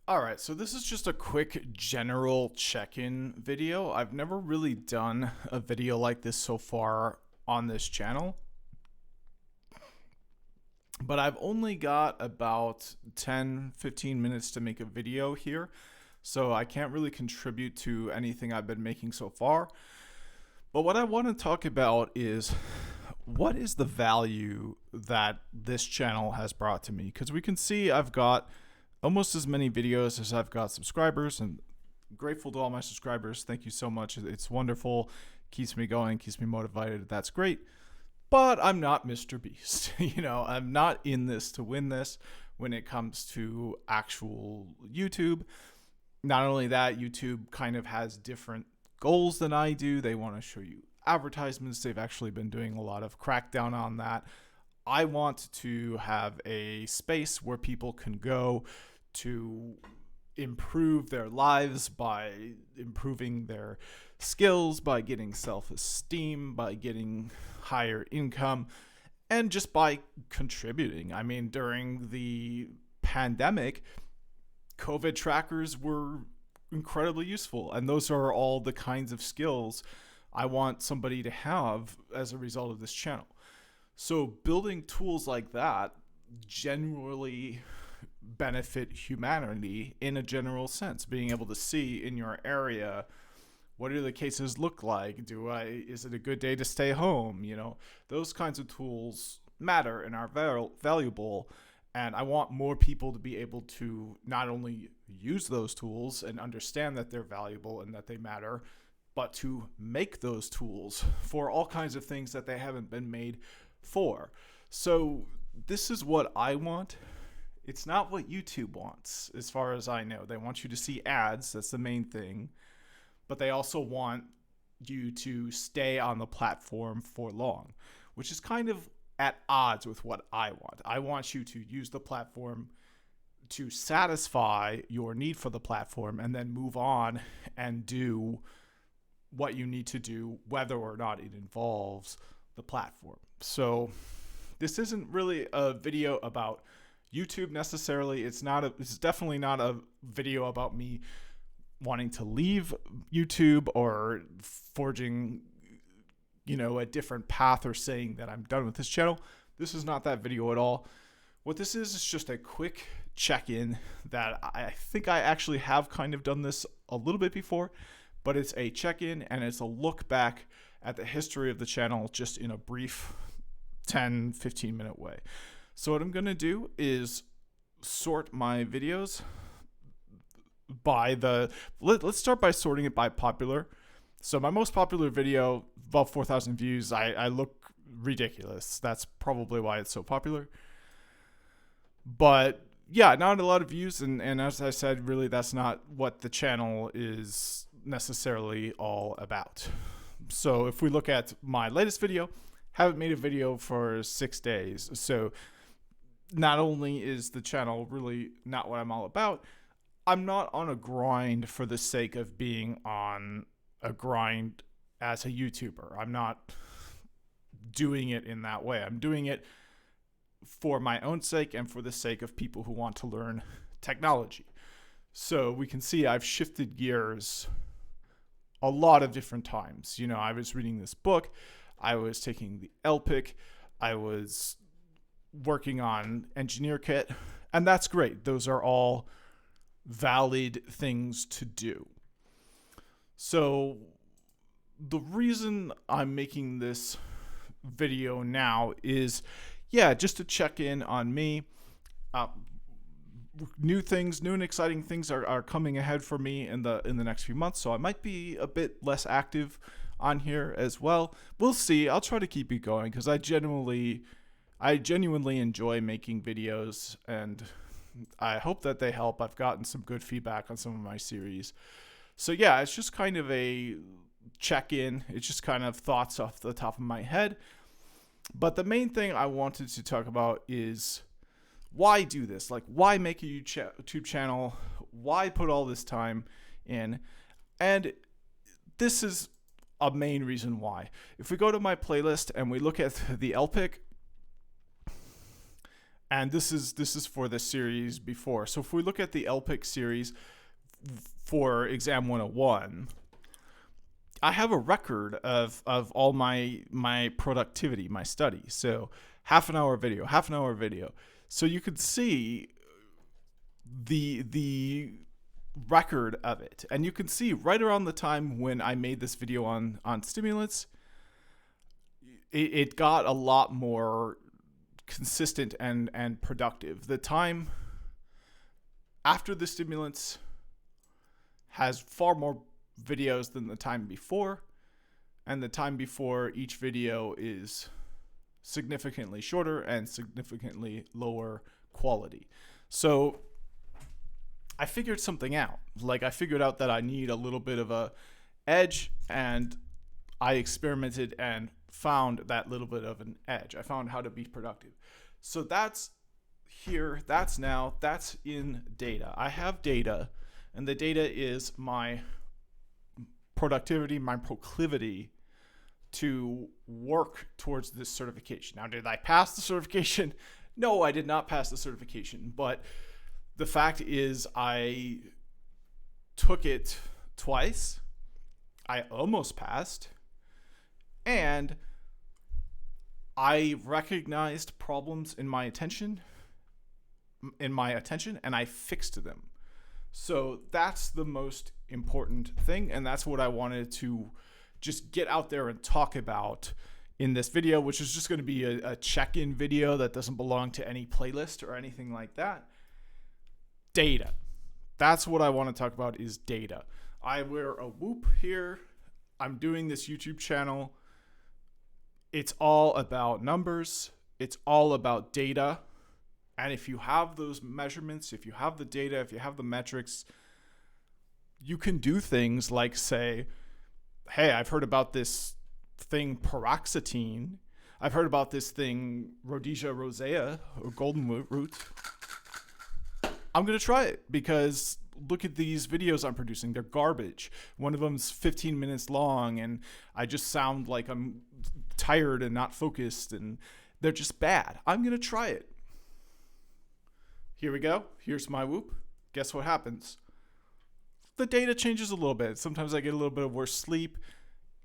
Alright, so this is just a quick general check-in video. I've never really done a video like this so far on this channel, but I've only got about 10-15 minutes to make a video here, so I can't really contribute to anything I've been making so far. But what I want to talk about is what is the value that this channel has brought to me, because we can see I've got almost as many videos as I've got subscribers, and grateful to all my subscribers. Thank you so much. It's wonderful. Keeps me going, keeps me motivated. That's great. But I'm not Mr. Beast. I'm not in this to win this when it comes to actual YouTube. Not only that, YouTube kind of has different goals than I do. They want to show you advertisements. They've actually been doing a lot of crackdown on that. I want to have a space where people can go to improve their lives by improving their skills, by getting self-esteem, by getting higher income, and just by contributing. I mean, during the pandemic, COVID trackers were incredibly useful, and those are all the kinds of skills I want somebody to have as a result of this channel. So building tools like that generally benefit humanity in a general sense. Being able to see in your area, what do the cases look like? Is it a good day to stay home? Those kinds of tools matter and are valuable. And I want more people to be able to not only use those tools and understand that they're valuable and that they matter, but to make those tools for all kinds of things that they haven't been made for. So this is what I want. It's not what YouTube wants, as far as I know. They want you to see ads. That's the main thing. But they also want you to stay on the platform for long, which is kind of at odds with what I want. I want you to use the platform to satisfy your need for the platform and then move on and do what you need to do, whether or not it involves the platform. So this isn't really a video about YouTube necessarily. It's definitely not a video about me wanting to leave YouTube or forging, a different path or saying that I'm done with this channel. This is not that video at all. What this is just a quick check-in that I think I actually have kind of done this a little bit before, but it's a check-in and it's a look back at the history of the channel just in a brief 10-15 minute way. So what I'm going to do is sort my videos by let's start by sorting it by popular. So my most popular video, about 4,000 views. I look ridiculous. That's probably why it's so popular. But yeah, not a lot of views. And as I said, really, that's not what the channel is necessarily all about. So if we look at my latest video, haven't made a video for 6 days. So not only is the channel really not what I'm all about, I'm not on a grind for the sake of being on a grind as a YouTuber. I'm not doing it in that way. I'm doing it for my own sake and for the sake of people who want to learn technology. So we can see I've shifted gears a lot of different times. I was reading this book, I was taking the LPIC, I was working on Engineer Kit, and that's great. Those are all valid things to do. So the reason I'm making this video now is, just to check in on me. New and exciting things are coming ahead for me in the next few months, so I might be a bit less active on here as well. We'll see. I'll try to keep it going because I genuinely enjoy making videos, and I hope that they help. I've gotten some good feedback on some of my series. So yeah, it's just kind of a check-in. It's just kind of thoughts off the top of my head. But the main thing I wanted to talk about is why do this? Like, why make a YouTube channel? Why put all this time in? And this is a main reason why. If we go to my playlist and we look at the LPIC, And this is for the series before. So if we look at the LPIC series for exam 101, I have a record of all my productivity, my study. So half an hour video, half an hour video. So you could see the record of it. And you can see right around the time when I made this video on stimulants, it got a lot more consistent and productive. The time after the stimulants has far more videos than the time before, and the time before each video is significantly shorter and significantly lower quality. So I figured something out. Like, I figured out that I need a little bit of a edge, and I experimented and found that little bit of an edge. I found how to be productive. So that's here, that's now, that's in data. I have data, and the data is my productivity, my proclivity to work towards this certification. Now, did I pass the certification? No, I did not pass the certification, but the fact is I took it twice. I almost passed, and I recognized problems in my attention, and I fixed them. So that's the most important thing, and that's what I wanted to just get out there and talk about in this video, which is just going to be a check-in video that doesn't belong to any playlist or anything like that. Data. That's what I want to talk about, is data. I wear a Whoop here. I'm doing this YouTube channel. It's all about numbers. It's all about data. And if you have those measurements, if you have the data, if you have the metrics, you can do things like say, hey, I've heard about this thing paraxanthine. I've heard about this thing Rhodesia rosea, or golden root. I'm going to try it because look at these videos I'm producing. They're garbage. One of them's 15 minutes long, and I just sound like I'm tired and not focused, and they're just bad. I'm going to try it. Here we go. Here's my Whoop. Guess what happens? The data changes a little bit. Sometimes I get a little bit of worse sleep.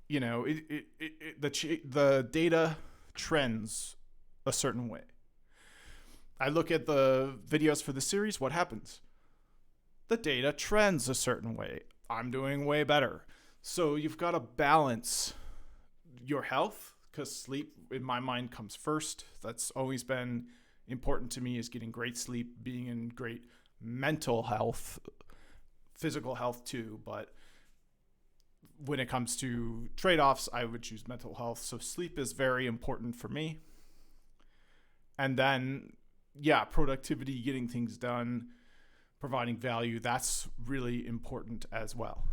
You know, the data trends a certain way. I look at the videos for the series. What happens? The data trends a certain way. I'm doing way better. So you've got to balance your health, because sleep, in my mind, comes first. That's always been important to me, is getting great sleep, being in great mental health, physical health too. But when it comes to trade-offs, I would choose mental health. So sleep is very important for me. And then, yeah, productivity, getting things done, providing value, that's really important as well.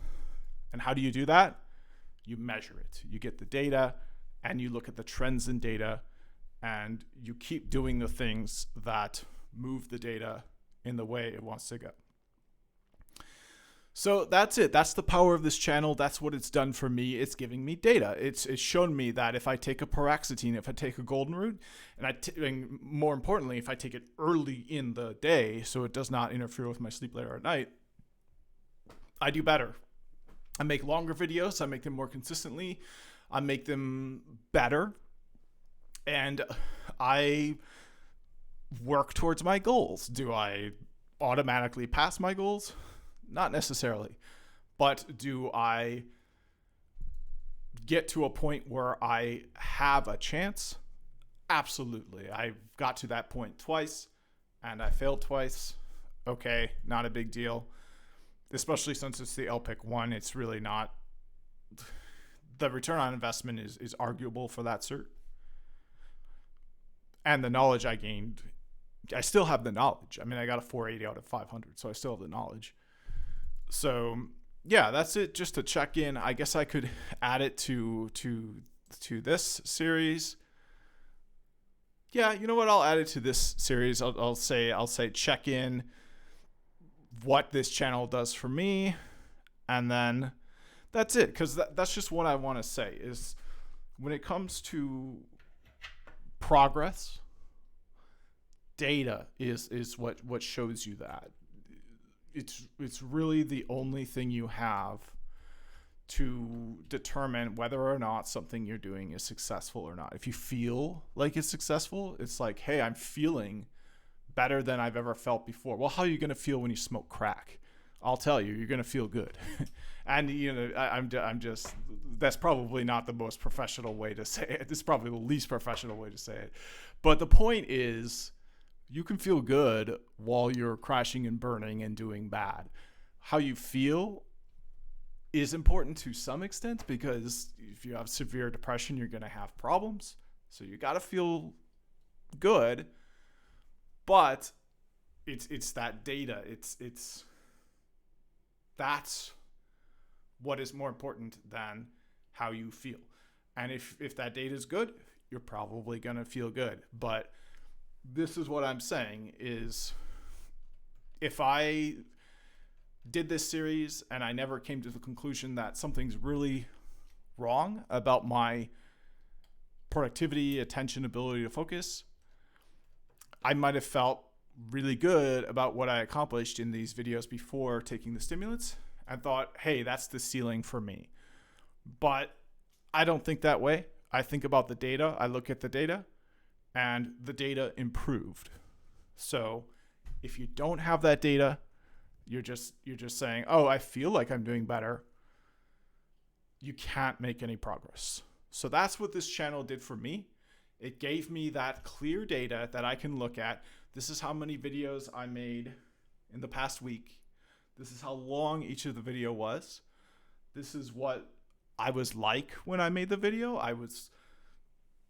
And how do you do that? You measure it. You get the data, and you look at the trends in data, and you keep doing the things that move the data in the way it wants to go. So that's it. That's the power of this channel. That's what it's done for me. It's giving me data. It's shown me that if I take a paraxanthine, if I take a golden root, and more importantly, if I take it early in the day so it does not interfere with my sleep later at night, I do better. I make longer videos. I make them more consistently. I make them better. And I work towards my goals. Do I automatically pass my goals? Not necessarily. But do I get to a point where I have a chance? Absolutely. I got to that point twice, and I failed twice. Okay, not a big deal. Especially since it's the LPIC one, it's really not. The return on investment is arguable for that cert. And the knowledge I gained, I still have the knowledge. I mean, I got a 480 out of 500, so I still have the knowledge. So yeah, that's it. Just to check in. I guess I could add it to this series. Yeah, you know what? I'll add it to this series. I'll say check in what this channel does for me, and then that's it. Because that's just what I want to say is when it comes to progress, data is what shows you that. It's really the only thing you have to determine whether or not something you're doing is successful or not. If you feel like it's successful, it's like, hey, I'm feeling better than I've ever felt before. Well, how are you going to feel when you smoke crack? I'll tell you, you're going to feel good. And, you know, I'm just, that's probably not the most professional way to say it. This is probably the least professional way to say it. But the point is, you can feel good while you're crashing and burning and doing bad. How you feel is important to some extent, because if you have severe depression, you're going to have problems. So you got to feel good, but it's that data. That's what is more important than how you feel. And if that data is good, you're probably going to feel good. But this is what I'm saying is, if I did this series and I never came to the conclusion that something's really wrong about my productivity, attention, ability to focus, I might have felt really good about what I accomplished in these videos before taking the stimulants and thought, hey, that's the ceiling for me. But I don't think that way. I think about the data. I look at the data, and the data improved. So if you don't have that data, you're just saying, oh, I feel like I'm doing better. You can't make any progress. So that's what this channel did for me. It gave me that clear data that I can look at. This is how many videos I made in the past week. This is how long each of the video was. This is what I was like when I made the video. I was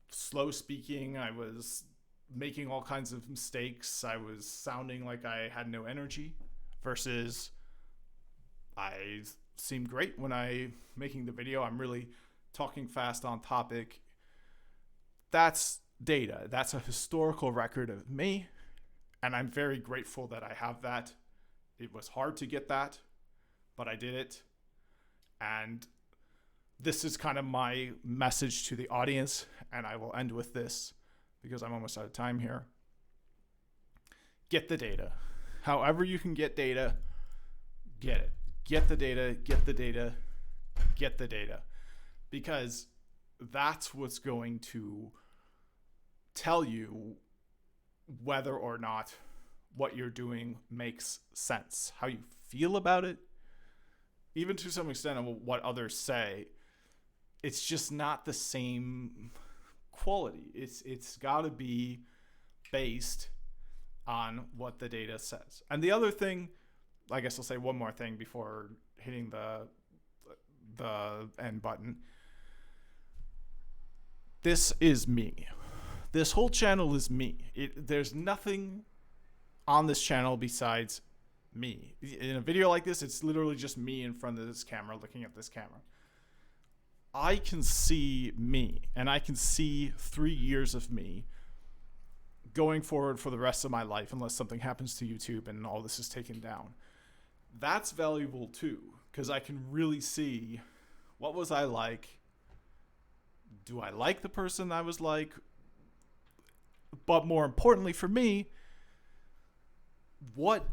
slow speaking. I was making all kinds of mistakes. I was sounding like I had no energy, versus I seem great when I making the video. I'm really talking fast on topic. That's data. That's a historical record of me. And I'm very grateful that I have that. It was hard to get that, but I did it. And this is kind of my message to the audience. And I will end with this because I'm almost out of time here. Get the data. However you can get data, get it. Get the data, get the data, get the data. Because that's what's going to tell you whether or not what you're doing makes sense. How you feel about it, even to some extent of what others say, it's just not the same quality. It's got to be based on what the data says. And the other thing, I guess I'll say one more thing before hitting the end button. This is me. This whole channel is me. There's nothing on this channel besides me. In a video like this, it's literally just me in front of this camera, looking at this camera. I can see me, and I can see 3 years of me going forward for the rest of my life, unless something happens to YouTube and all this is taken down. That's valuable too, because I can really see, what was I like? Do I like the person I was like? But more importantly for me, what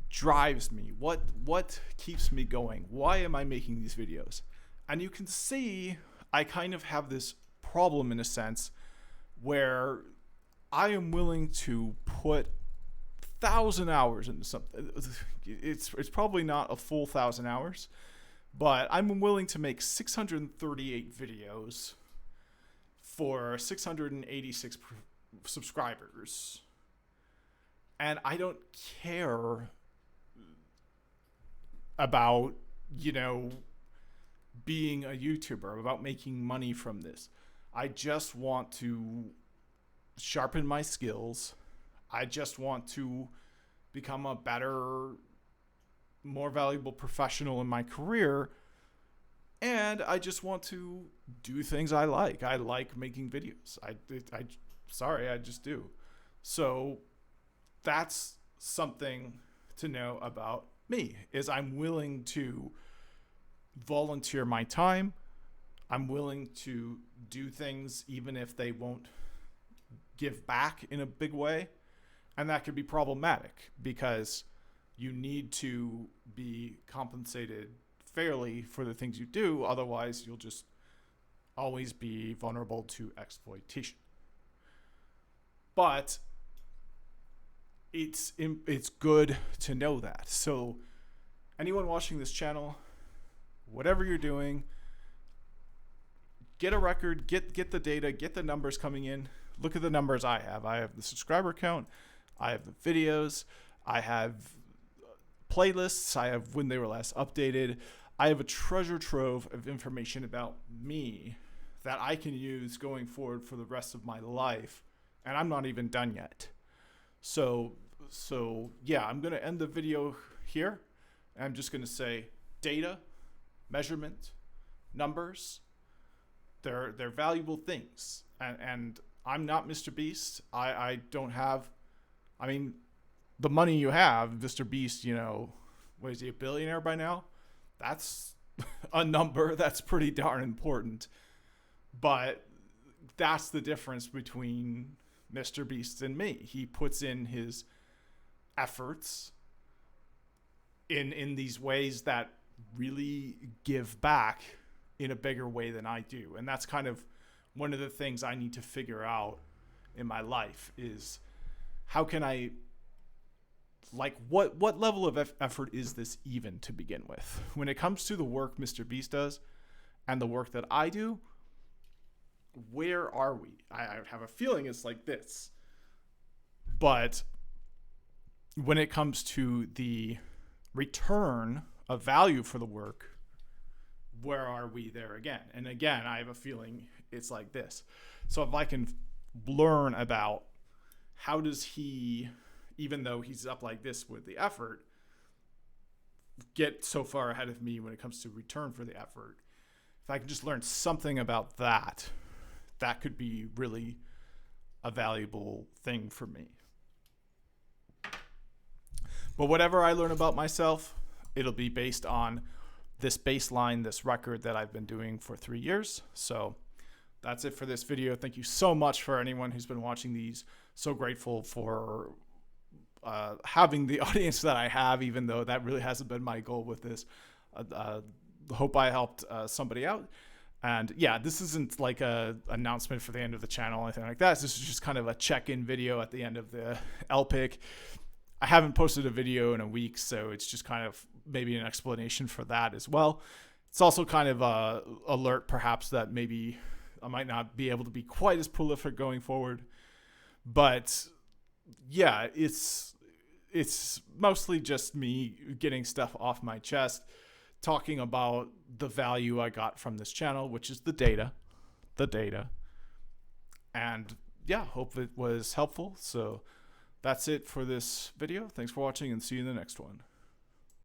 drives me? What keeps me going? Why am I making these videos? And you can see I kind of have this problem in a sense where I am willing to put 1,000 hours into something. It's probably not a full 1,000 hours, but I'm willing to make 638 videos for 686 subscribers. And I don't care about, being a YouTuber, about making money from this. I just want to sharpen my skills. I just want to become a better, more valuable professional in my career. And I just want to do things I like. I like making videos. I just do. So that's something to know about me, is I'm willing to volunteer my time. I'm willing to do things even if they won't give back in a big way. And that could be problematic because you need to be compensated fairly for the things you do. Otherwise, you'll just always be vulnerable to exploitation. But it's good to know that. So anyone watching this channel, whatever you're doing, get a record, get the data, get the numbers coming in. Look at the numbers I have. I have the subscriber count, I have the videos, I have playlists, I have when they were last updated. I have a treasure trove of information about me that I can use going forward for the rest of my life, and I'm not even done yet. So yeah, I'm going to end the video here. I'm just going to say data, measurement, numbers, they're valuable things. And I'm not Mr. Beast. I don't have, I mean, the money you have, Mr. Beast, you know, what is he, a billionaire by now? That's a number that's pretty darn important. But that's the difference between Mr. Beast and me. He puts in his efforts in these ways that really give back in a bigger way than I do. And that's kind of one of the things I need to figure out in my life is how can I, like, what level of effort is this even to begin with? When it comes to the work Mr. Beast does and the work that I do, where are we? I have a feeling it's like this. But when it comes to the return of value for the work, where are we there again? And again, I have a feeling it's like this. So if I can learn about how does he, even though he's up like this with the effort, get so far ahead of me when it comes to return for the effort, if I can just learn something about that, that could be really a valuable thing for me. But whatever I learn about myself, it'll be based on this baseline, this record that I've been doing for 3 years. So that's it for this video. Thank you so much for anyone who's been watching these. So grateful for having the audience that I have, even though that really hasn't been my goal with this. Hope I helped somebody out. And yeah, this isn't like a announcement for the end of the channel or anything like that. This is just kind of a check-in video at the end of the LPIC. I haven't posted a video in a week, so it's just kind of maybe an explanation for that as well. It's also kind of a alert perhaps that maybe I might not be able to be quite as prolific going forward. But yeah, it's mostly just me getting stuff off my chest, talking about the value I got from this channel, which is the data. And yeah, hope it was helpful. So that's it for this video. Thanks for watching and see you in the next one.